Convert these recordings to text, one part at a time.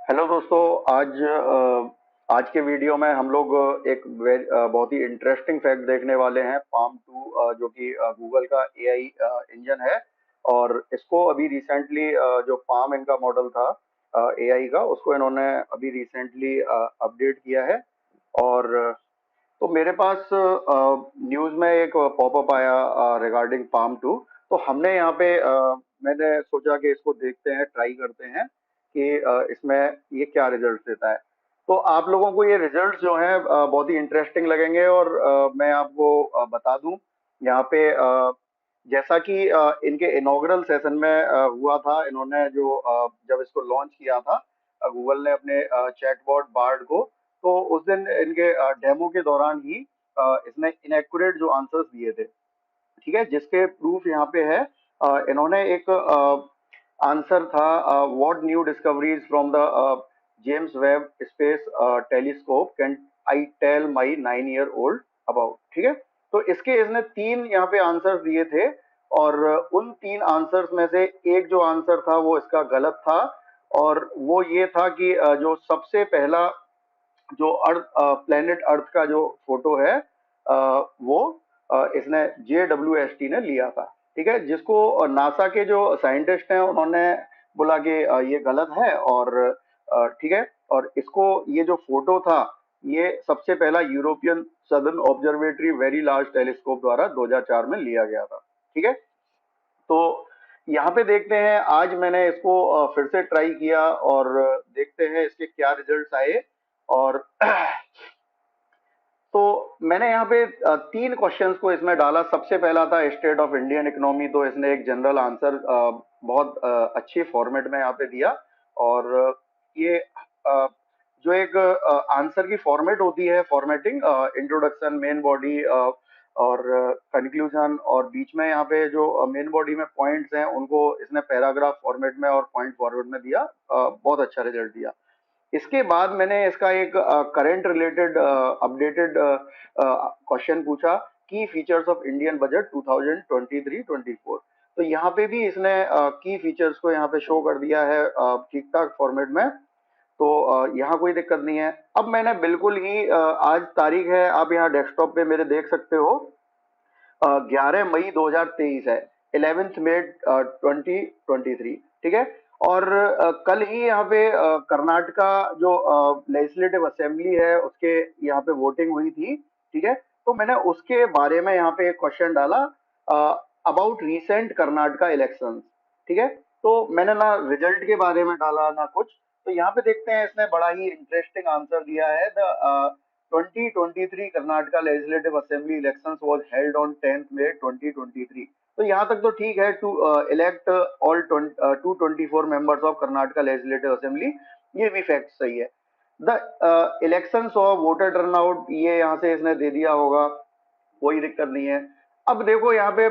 Hello दोस्तों। आज के वीडियो में हम लोग एक बहुत ही इंटरेस्टिंग फैक्ट देखने वाले हैं। पाम 2 जो कि गूगल का एआई इंजन है। और इसको अभी रिसेंटली जो पाम इनका मॉडल था एआई का, उसको इन्होंने अभी रिसेंटली अपडेट किया है। और तो मेरे पास न्यूज़ में एक पॉपअप आया रिगार्डिंग पाम 2। तो हमने यहाँ पे मैंने सोचा कि इसको देखते हैं, ट्राई करते हैं कि इसमें ये क्या रिजल्ट देता है। तो आप लोगों को ये रिजल्ट जो हैं बहुत ही इंटरेस्टिंग लगेंगे। और मैं आपको बता दूं यहाँ पे जैसा कि इनके इनॉग्रल सेशन में हुआ था। इन्होंने जो जब इसको लॉन्च किया था गूगल ने अपने चैटबॉट बार्ड को, तो उस दिन इनके डेमो के दौरान ही इसने इनएक्यूरेट जो आंसर्स दिए थे, ठीक है, जिसके प्रूफ यहाँ पे है। इन्होंने एक आंसर था, what new discoveries from the James Webb space telescope can I tell my 9 year old about. ठीक है, तो इसके इसने तीन यहाँ पे आंसर्स दिए थे। और उन तीन आंसर्स में से एक जो आंसर था वो इसका गलत था। और वो ये था कि जो सबसे पहला जो अर्थ प्लेनेट अर्थ का जो फोटो है वो इसने JWST ने लिया था। ठीक है, जिसको नासा के जो साइंटिस्ट हैं उन्होंने बोला कि ये गलत है। और ठीक है, और इसको ये जो फोटो था ये सबसे पहला European southern observatory very large telescope द्वारा 2004 में लिया गया था। ठीक है, तो यहाँ पे देखते हैं, आज मैंने इसको फिर से ट्राई किया और देखते हैं इसके क्या रिजल्ट्स आए। और तो मैंने यहाँ पे तीन क्वेश्चंस को इसमें डाला। सबसे पहला था स्टेट ऑफ इंडियन इकोनॉमी, तो इसने एक जनरल आंसर बहुत अच्छी फॉर्मेट में यहाँ पे दिया। और ये जो एक आंसर की फॉर्मेट होती है, फॉर्मेटिंग, इंट्रोडक्शन, मेन बॉडी और कंक्लूजन, और बीच में यहाँ पे जो मेन बॉडी में पॉइंट्स हैं उनको इसने पैराग्राफ फॉर्मेट में और पॉइंट फॉर्मेट में दिया। बहुत अच्छा रिजल्ट दिया। इसके बाद मैंने इसका एक करंट रिलेटेड अपडेटेड क्वेश्चन पूछा, की फीचर्स ऑफ इंडियन बजट 2023-24। तो यहाँ पे भी इसने की फीचर्स को यहाँ पे शो कर दिया है ठीक ठाक फॉर्मेट में। तो यहाँ कोई दिक्कत नहीं है। अब मैंने बिल्कुल ही आज तारीख है, आप यहाँ डेस्कटॉप पे मेरे देख सकते हो, 11 मई 2023 है, 11 मई 2023। ठीक है, और कल ही यहाँ पे कर्नाटका जो लेजिस्लेटिव असेंबली है उसके यहाँ पे वोटिंग हुई थी। ठीक है, तो मैंने उसके बारे में यहाँ पे एक क्वेश्चन डाला अबाउट रीसेंट कर्नाटका इलेक्शंस। ठीक है, तो मैंने ना रिजल्ट के बारे में डाला ना कुछ। तो यहाँ पे देखते हैं, इसने बड़ा ही इंटरेस्टिंग आंसर दिया है। The 2023 Karnataka Legislative Assembly elections was held on 10th May 2023। तो यहाँ तक तो ठीक है, to elect all 224 members of Karnataka legislative assembly, ये भी फैक्ट सही है। The elections of voter turnout, ये यहाँ से इसने दे दिया होगा, कोई दिक्कत नहीं है। अब देखो यहाँ पे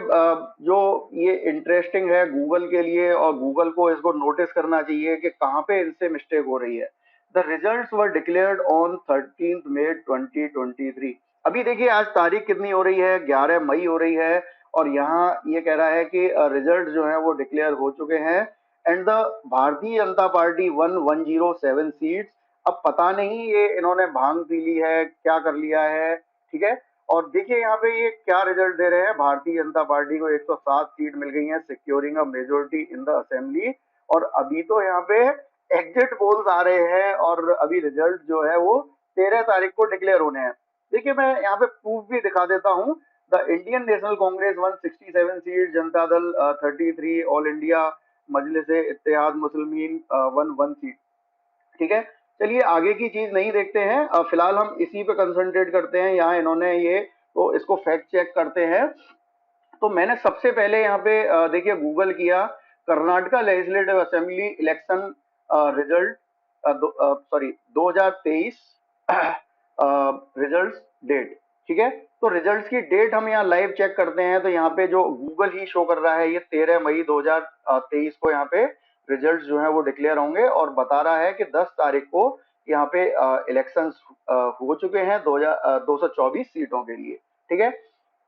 जो ये इंटरेस्टिंग है गूगल के लिए, और गूगल को इसको नोटिस करना चाहिए कि कहाँ पे इनसे मिस्टेक हो रही है। The results were declared on 13 मई 2023। अभी देखिए आज तारीख कितनी हो रही है, 11 मई हो रही है। और यहाँ ये कह रहा है कि रिजल्ट जो है वो डिक्लेयर हो चुके हैं। And the Bharatiya Janata party one 107 seats. अब पता नहीं ये इन्होंने भांग पी ली है, क्या कर लिया है। ठीक है, और देखिए यहाँ पे ये क्या रिजल्ट दे रहे हैं, भारतीय जनता पार्टी को 107 सीट मिल गई हैं, securing a majority in the assembly. और अभी तो यहाँ पे एग्जिट पोल्स आ रहे हैं और अभी रिजल्ट जो है वो 13 तारीख को डिक्लेयर होने हैं। देखिए मैं यहाँ पे प्रूफ भी दिखा देता हूँ। The Indian national Congress 167 seat, Janata Dal 33, all India Majlis Ittehad Muslimeen 1 seat. ठीक है, चलिए आगे की चीज नहीं देखते हैं, फिलहाल हम इसी पे कंसंट्रेट करते हैं। यहाँ इन्होंने ये, तो इसको फैक्ट चेक करते हैं। तो मैंने सबसे पहले यहाँ पे देखिए गूगल किया Karnataka legislative assembly election result, sorry 2023 result date. ठीक है, तो रिजल्ट्स की डेट हम यहाँ लाइव चेक करते हैं। तो यहाँ पे जो गूगल ही शो कर रहा है, ये 13 मई 2023 को यहाँ पे रिजल्ट्स जो है वो डिक्लेयर होंगे, और बता रहा है कि 10 तारीख को यहाँ पे इलेक्शंस हो चुके हैं 224 सीटों के लिए। ठीक है,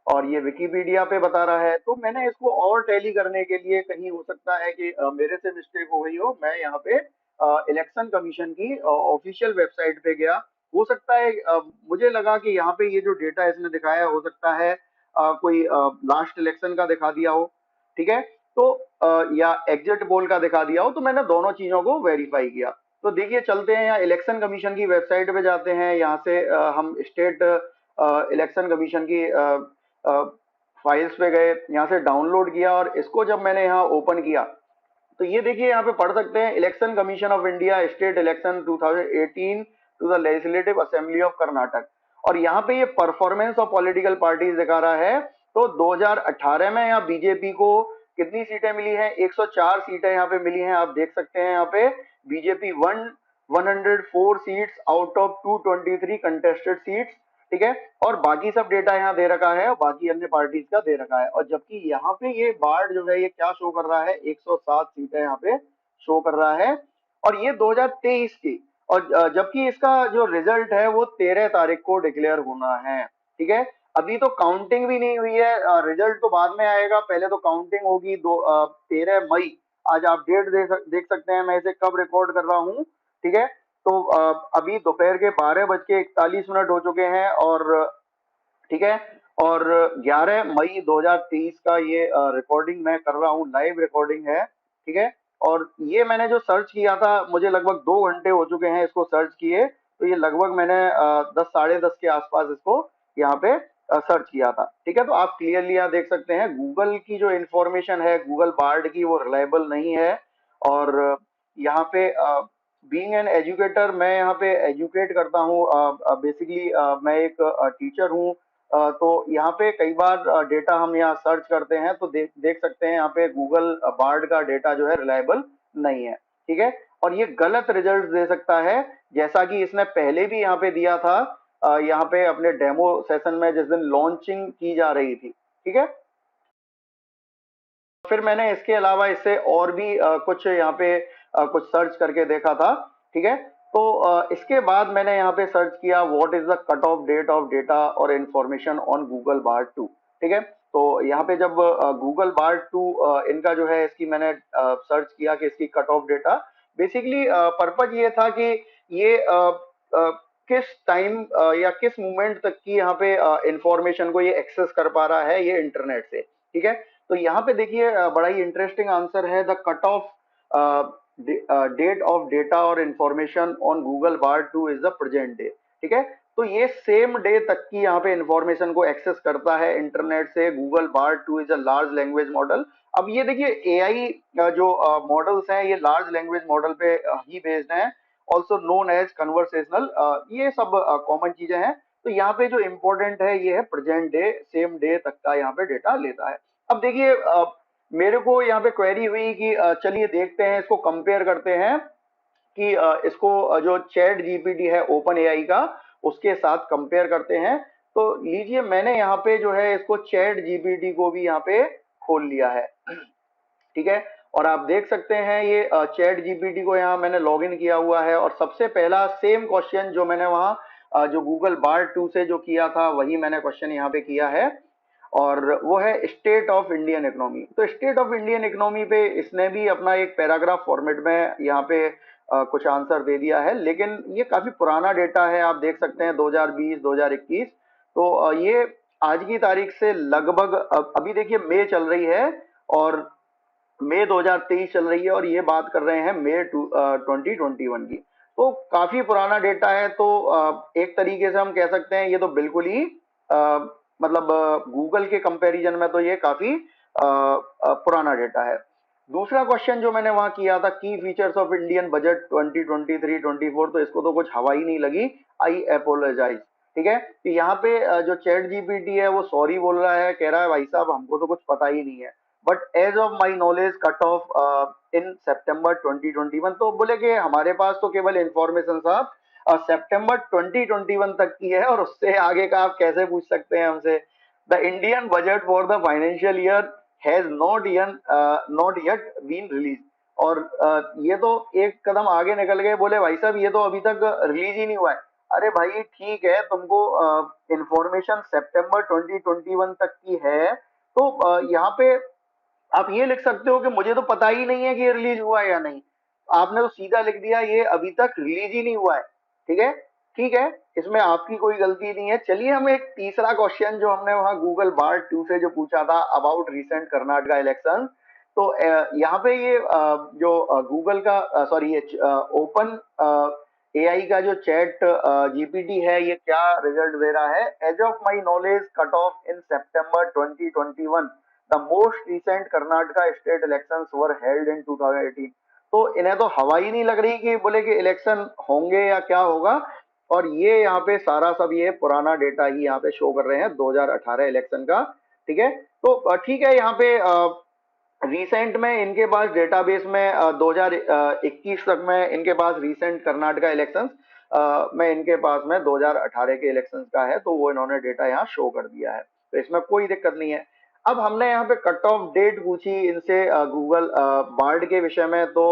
और ये विकिपीडिया पे बता रहा है। तो मैंने इसको और टैली करने के लिए, कहीं हो सकता है कि मेरे से मिस्टेक हो गई हो, मैं यहाँ पे इलेक्शन कमीशन की ऑफिशियल वेबसाइट पे गया। हो सकता है मुझे लगा कि यहाँ पे ये जो डेटा इसने दिखाया है, हो सकता है कोई लास्ट इलेक्शन का दिखा दिया हो, ठीक है। तो या एग्जिट पोल का दिखा दिया हो, तो मैंने दोनों चीजों को वेरीफाई किया। तो देखिए चलते हैं यहाँ इलेक्शन कमीशन की वेबसाइट पे जाते हैं। यहाँ से हम स्टेट इलेक्शन कमीशन की फाइल्स पे गए, यहाँ से डाउनलोड किया, और इसको जब मैंने यहाँ ओपन किया तो ये देखिए यहाँ पे पढ़ सकते हैं, election commission of India state election 2018 to the legislative assembly of Karnataka. और यहाँ पे ये परफॉर्मेंस ऑफ पॉलिटिकल पार्टीज दिखा रहा है। तो 2018 में यहाँ बीजेपी को कितनी सीटें मिली हैं? 104 सीटें यहाँ पे मिली हैं। आप देख सकते हैं यहाँ पे BJP one 104 seats out of 223 contested seats, ठीक है। और बाकी सब डेटा यहाँ दे रखा है, और बाकी अन्य पार्टीज का दे रखा है। और जबकि यहाँ पे ये बार्ड जो है ये क्या शो कर रहा है, 107 सीटें यहाँ पे शो कर रहा है, और ये 2023 की। और जबकि इसका जो रिजल्ट है वो 13 तारीख को डिक्लेयर होना है, ठीक है। अभी तो काउंटिंग भी नहीं हुई है, रिजल्ट तो बाद में आएगा, पहले तो काउंटिंग होगी 13 मई। आज आप डेट देख सकते हैं, मैं इसे कब रिकॉर्ड कर रहा हूँ, ठीक है। तो अभी दोपहर के 12:41 हो चुके हैं, और ठीक है। और 11 मई 2023 का ये रिकॉर्डिंग मैं कर रहा हूँ, लाइव रिकॉर्डिंग है, ठीक है। और ये मैंने जो सर्च किया था, मुझे लगभग 2 घंटे हो चुके हैं इसको सर्च किए। तो ये लगभग मैंने 10 साढ़े 10 के आसपास इसको यहाँ पे सर्च किया था, ठीक है। तो आप क्लियरली यहाँ देख सकते हैं गूगल की जो इंफॉर्मेशन है, गूगल बार्ड की, वो रिलायबल नहीं है। और यहाँ पे बीइंग एन एजुकेटर, मैं यहाँ पे एजुकेट करता हूँ, बेसिकली मैं एक टीचर हूँ। तो यहाँ पे कई बार डेटा हम यहाँ सर्च करते हैं, तो देख देख सकते हैं यहाँ पे गूगल बार्ड का डेटा जो है रिलायबल नहीं है, ठीक है। और ये गलत रिजल्ट दे सकता है, जैसा कि इसने पहले भी यहाँ पे दिया था, यहाँ पे अपने डेमो सेशन में जिस दिन लॉन्चिंग की जा रही थी, ठीक है। फिर मैंने इसके अलावा इससे और भी कुछ यहाँ पे कुछ सर्च करके देखा था, ठीक है। तो इसके बाद मैंने यहाँ पे सर्च किया what is the cut off date of data और इंफॉर्मेशन ऑन गूगल बार्ड 2, ठीक है। तो यहाँ पे जब गूगल बार्ड 2 इनका जो है, इसकी मैंने सर्च किया कि इसकी cut off data, basically purpose ये था कि ये किस टाइम या किस मोमेंट तक की यहाँ पे इंफॉर्मेशन को ये एक्सेस कर पा रहा है, ये इंटरनेट से, ठीक है। तो यहाँ पे देखिए बड़ा ही इंटरेस्टिंग आंसर है, the cut off date of data और information on Google Bard 2 is the present day, ठीक है। तो ये सेम डे तक की यहाँ पे इंफॉर्मेशन को एक्सेस करता है इंटरनेट से। Google Bard 2 is a large language model. अब ये देखिए एआई जो मॉडल्स हैं, ये लार्ज लैंग्वेज मॉडल पे ही बेस्ड हैं, ऑल्सो नोन एज कन्वर्सेशनल, ये सब कॉमन चीजें हैं। तो यहाँ पे जो इम्पोर्टेंट है ये है प्रेजेंट डे, सेम डे तक का यहाँ पे डेटा लेता है। अब देखिए मेरे को यहाँ पे क्वेरी हुई कि चलिए देखते हैं, इसको कंपेयर करते हैं कि इसको जो चैट जीपीटी है ओपन एआई का, उसके साथ कंपेयर करते हैं। तो लीजिए मैंने यहाँ पे जो है इसको चैट जीपीटी को भी यहाँ पे खोल लिया है, ठीक है। और आप देख सकते हैं ये चैट जीपीटी को यहाँ मैंने लॉगिन किया हुआ है, और सबसे पहला सेम क्वेश्चन जो मैंने वहाँ जो गूगल बार्ड 2 से जो किया था, वही मैंने क्वेश्चन यहाँ पे किया है, और वो है स्टेट ऑफ इंडियन इकोनॉमी। तो स्टेट ऑफ इंडियन इकोनॉमी पे इसने भी अपना एक पैराग्राफ फॉर्मेट में यहाँ पे कुछ आंसर दे दिया है, लेकिन ये काफी पुराना डेटा है। आप देख सकते हैं 2020 2021। तो ये आज की तारीख से लगभग अभी देखिए मई चल रही है, और मई 2023 चल रही है, और ये बात कर रहे हैं मई 2021 की। तो काफी पुराना डेटा है। तो एक तरीके से हम कह सकते हैं ये तो बिल्कुल ही मतलब गूगल के कंपैरिजन में तो ये काफी पुराना डेटा है। दूसरा क्वेश्चन जो मैंने वहां किया था, की फीचर्स ऑफ इंडियन बजट 2023-24, तो इसको तो कुछ हवा ही नहीं लगी, आई अपोलोजाइज, ठीक है। तो यहाँ पे जो चैट जीपीटी है वो सॉरी बोल रहा है, कह रहा है भाई साहब हमको तो कुछ पता ही नहीं है, but as of my knowledge cut off in September 2021। तो बोले कि हमारे पास तो केवल इंफॉर्मेशन साहब सितंबर 2021 तक की है, और उससे आगे का आप कैसे पूछ सकते हैं हमसे। The Indian budget for the financial year has not yet been release. और ये तो एक कदम आगे निकल गए, बोले भाई साहब ये तो अभी तक रिलीज ही नहीं हुआ है। अरे भाई ठीक है, तुमको इंफॉर्मेशन सितंबर 2021 तक की है, तो यहाँ पे आप ये लिख सकते हो कि मुझे तो पता ही नहीं है कि ये रिलीज हुआ है या नहीं। आपने तो सीधा लिख दिया ये अभी तक रिलीज ही नहीं हुआ है। ठीक है, ठीक है, इसमें आपकी कोई गलती नहीं है। चलिए हम एक तीसरा क्वेश्चन जो हमने वहां गूगल बार्ड 2 से जो पूछा था अबाउट रिसेंट कर्नाटका इलेक्शन, तो यहाँ पे ये जो गूगल का सॉरी ये ओपन एआई का जो चैट जीपीटी है ये क्या रिजल्ट दे रहा है। As of my knowledge cut off in September 2021 the most recent Karnataka state elections were held in 2018। तो इन्हें तो हवा ही नहीं लग रही कि बोले कि इलेक्शन होंगे या क्या होगा। और ये यहाँ पे सारा सब ये पुराना डेटा ही यहाँ पे शो कर रहे हैं 2018 इलेक्शन का। ठीक है, तो ठीक है, यहाँ पे रिसेंट में इनके पास डेटाबेस में 2021 तक में इनके पास रिसेंट कर्नाटका इलेक्शंस में इनके पास में 2018 के इलेक्शंस का है, तो वो इन्होंने डेटा यहाँ शो कर दिया है, तो इसमें कोई दिक्कत नहीं है। अब हमने यहाँ पे कट ऑफ डेट पूछी इनसे गूगल बार्ड के विषय में, तो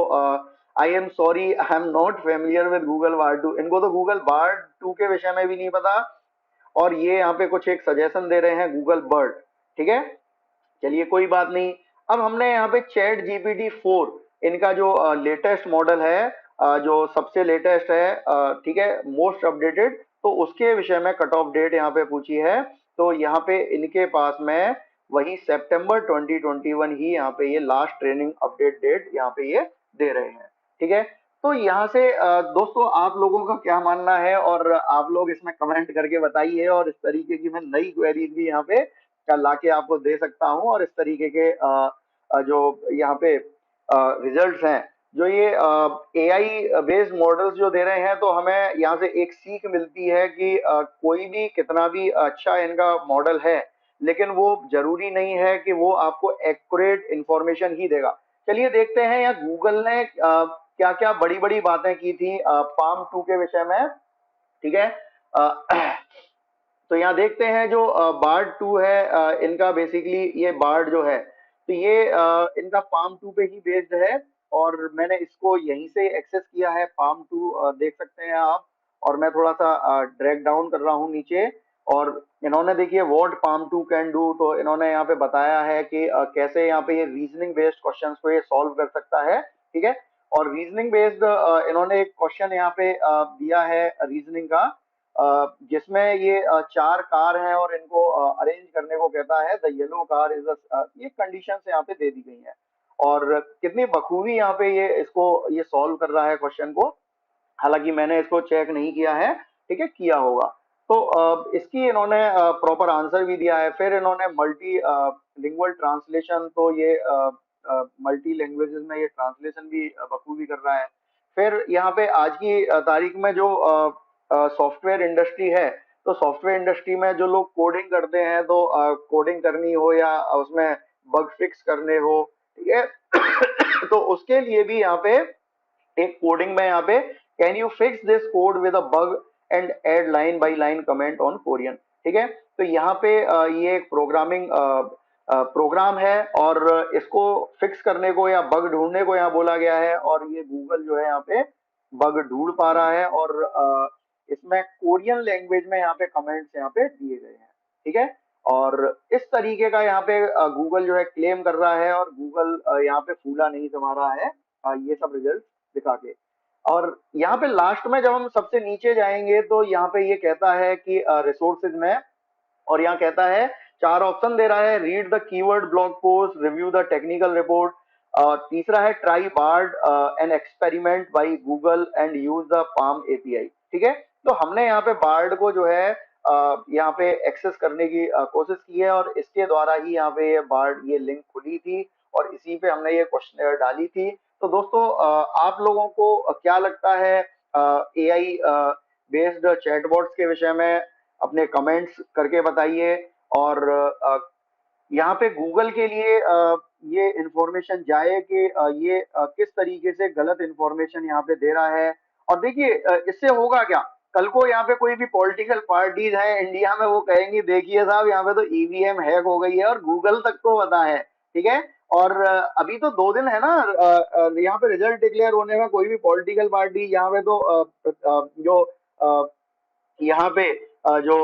I am sorry I am not familiar with Google Bard 2। इनको तो गूगल बार्ड 2 के विषय में भी नहीं पता, और ये यहाँ पे कुछ एक सजेशन दे रहे हैं गूगल बर्ड। ठीक है, चलिए कोई बात नहीं। अब हमने यहाँ पे चैट जीपीटी 4 इनका जो लेटेस्ट मॉडल है, जो सबसे लेटेस्ट है, ठीक है, मोस्ट अपडेटेड, तो उसके विषय में कट ऑफ डेट यहाँ पे पूछी है। तो यहाँ पे इनके पास में वही सितंबर 2021 ही यहाँ पे ये लास्ट ट्रेनिंग अपडेट डेट यहाँ पे ये दे रहे हैं। ठीक है, तो यहाँ से दोस्तों आप लोगों का क्या मानना है, और आप लोग इसमें कमेंट करके बताइए, और इस तरीके की मैं नई क्वेरीज भी यहाँ पे ला के आपको दे सकता हूँ, और इस तरीके के जो यहाँ पे रिजल्ट्स हैं, जो ये एआई बेस्ड मॉडल्स जो दे रहे हैं, तो हमें यहाँ से एक सीख मिलती है कि कोई भी कितना भी अच्छा इनका मॉडल है, लेकिन वो जरूरी नहीं है कि वो आपको एक्यूरेट इंफॉर्मेशन ही देगा। चलिए देखते हैं यहाँ गूगल ने क्या क्या बड़ी बड़ी बातें की थी पाम 2 के विषय में। ठीक है, तो यहाँ देखते हैं जो बार्ड 2 है, इनका बेसिकली ये बार्ड जो है, तो ये इनका पाम 2 पे ही बेस्ड है, और मैंने इसको यहीं से एक्सेस किया है। पाम 2 देख सकते हैं आप, और मैं थोड़ा सा ड्रैग डाउन कर रहा हूँ नीचे, और इन्होंने देखिए व्हाट पाम 2 कैन डू, तो इन्होंने यहाँ पे बताया है कि कैसे यहाँ पे ये रीजनिंग बेस्ड क्वेश्चंस को ये सॉल्व कर सकता है। ठीक है, और रीजनिंग बेस्ड इन्होंने एक क्वेश्चन यहाँ पे दिया है रीजनिंग का, जिसमें ये चार कार हैं और इनको अरेंज करने को कहता है। द येलो कार इज ये कंडीशंस यहाँ पे दे दी गई हैं, और कितनी बखूबी यहाँ पे ये इसको ये सॉल्व कर रहा है क्वेश्चन को। हालांकि मैंने इसको चेक नहीं किया है, ठीक है, किया होगा। तो इसकी इन्होंने प्रॉपर आंसर भी दिया है। फिर इन्होंने मल्टी लिंगुअल ट्रांसलेशन, तो ये मल्टी लैंग्वेजेस में ये ट्रांसलेशन भी बखूबी कर रहा है। फिर यहाँ पे आज की तारीख में जो सॉफ्टवेयर इंडस्ट्री है, तो सॉफ्टवेयर इंडस्ट्री में जो लोग कोडिंग करते हैं, तो कोडिंग करनी हो या उसमें बग फिक्स करने हो, ठीक है, तो उसके लिए भी यहाँ पे एक कोडिंग में यहाँ पे can you fix this code with a bug and add line by line comment on Korean. ठीक है, तो यहाँ पे ये एक प्रोग्रामिंग प्रोग्राम है, और इसको फिक्स करने को या बग ढूंढने को यहाँ बोला गया है, और ये गूगल जो है यहाँ पे बग ढूंढ पा रहा है, और इसमें कोरियन लैंग्वेज में यहाँ पे कमेंट्स यहाँ पे दिए गए हैं। ठीक है, और इस तरीके का यहाँ पे गूगल जो है क्लेम कर रहा है, और गूगल यहाँ पे फूला नहीं समा रहा है ये सब रिजल्ट दिखा के। और यहाँ पे लास्ट में जब हम सबसे नीचे जाएंगे, तो यहाँ पे ये कहता है कि रिसोर्सेज में, और यहाँ कहता है चार ऑप्शन दे रहा है। Read the keyword blog post, review the technical report, तीसरा है try Bard an experiment by Google and use the PaLM API. ठीक है, तो हमने यहाँ पे बार्ड को जो है यहाँ पे एक्सेस करने की कोशिश की है, और इसके द्वारा ही यहाँ पे ये बार्ड ये लिंक खुली थी, और इसी पे हमने ये क्वेश्चन डाली थी। तो दोस्तों आप लोगों को क्या लगता है एआई बेस्ड चैटबॉट्स के विषय में, अपने कमेंट्स करके बताइए। और यहाँ पे गूगल के लिए ये इंफॉर्मेशन जाए कि ये किस तरीके से गलत इंफॉर्मेशन यहाँ पे दे रहा है। और देखिए इससे होगा क्या, कल को यहाँ पे कोई भी पॉलिटिकल पार्टीज हैं इंडिया में, वो कहेंगी देखिए साहब यहाँ पे तो ईवीएम हैक हो गई है, और गूगल तक को पता है। ठीक है, और अभी तो 2 दिन है ना यहाँ पे रिजल्ट डिक्लेयर होने में। कोई भी पॉलिटिकल पार्टी यहाँ पे तो जो यहाँ पे जो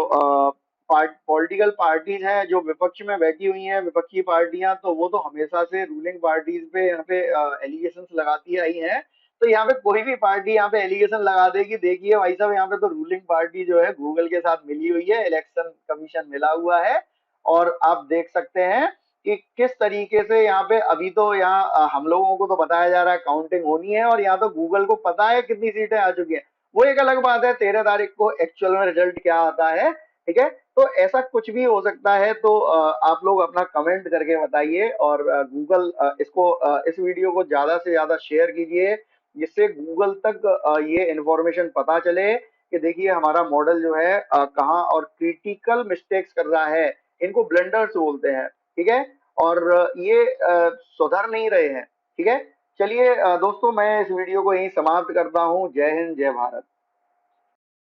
पॉलिटिकल पार्टीज हैं जो विपक्ष में बैठी हुई हैं, विपक्षी पार्टियां, तो वो तो हमेशा से रूलिंग पार्टीज पे यहाँ पे एलिगेशंस लगाती आई हैं। तो यहाँ पे कोई भी पार्टी यहाँ पे एलिगेशन लगा देगी, देखिए भाई साहब यहाँ पे तो रूलिंग पार्टी जो है गूगल के साथ मिली हुई है, इलेक्शन कमीशन मिला हुआ है। और आप देख सकते हैं कि किस तरीके से यहाँ पे अभी तो यहाँ हम लोगों को तो बताया जा रहा है काउंटिंग होनी है, और यहाँ तो गूगल को पता है कितनी सीटें आ चुकी हैं। वो एक अलग बात है 13 तारीख को एक्चुअल में रिजल्ट क्या आता है, ठीक है। तो ऐसा कुछ भी हो सकता है, तो आप लोग अपना कमेंट करके बताइए, और गूगल इसको इस वीडियो को ज्यादा से ज्यादा शेयर कीजिए, जिससे गूगल तक ये इंफॉर्मेशन पता चले कि देखिए हमारा मॉडल जो है कहाँ और क्रिटिकल मिस्टेक्स कर रहा है। इनको ब्लंडर्स बोलते हैं, ठीक है। और ये सुधर नहीं रहे हैं, ठीक है। चलिए दोस्तों, मैं इस वीडियो को यहीं समाप्त करता हूँ। जय हिंद, जय भारत।